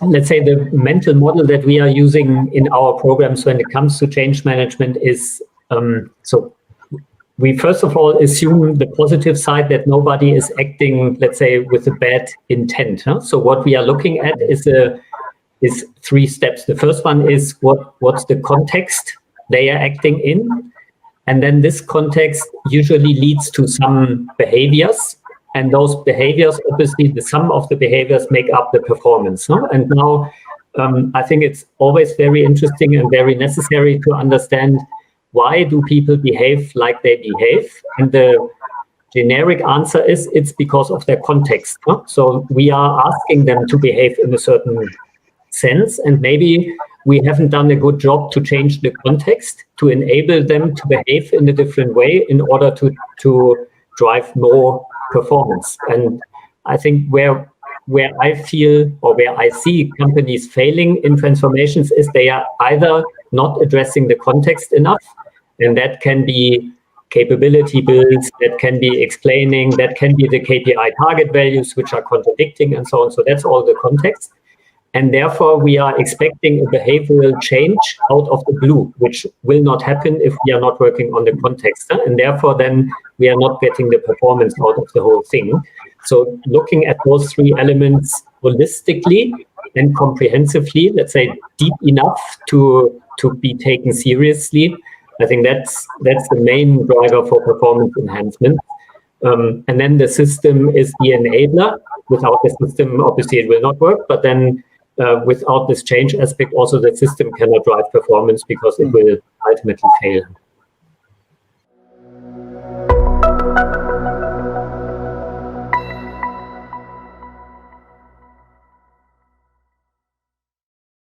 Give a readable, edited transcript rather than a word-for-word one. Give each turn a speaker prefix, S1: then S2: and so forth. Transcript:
S1: let's say the mental model that we are using in our programs when it comes to change management is, so we first of all assume the positive side, that nobody is acting, let's say, with a bad intent. So what we are looking at is 3 steps. The first one is what's the context they are acting in, and then this context usually leads to some behaviors, and those behaviors, obviously, the sum of the behaviors make up the performance. And now I think it's always very interesting and very necessary to understand, why do people behave like they behave? And the generic answer is, it's because of their context. So we are asking them to behave in a certain sense, and maybe we haven't done a good job to change the context to enable them to behave in a different way in order to drive more performance. And I think where I feel, or where I see companies failing in transformations, is they are either not addressing the context enough, and that can be capability builds, that can be explaining, that can be the KPI target values, which are contradicting, and so on. So that's all the context. And therefore, we are expecting a behavioral change out of the blue, which will not happen if we are not working on the context. And therefore, then we are not getting the performance out of the whole thing. So looking at those 3 elements holistically and comprehensively, let's say deep enough to be taken seriously, I think that's the main driver for performance enhancement. And then the system is the enabler. Without the system, obviously, it will not work. But then without this change aspect, also the system cannot drive performance, because it will ultimately fail.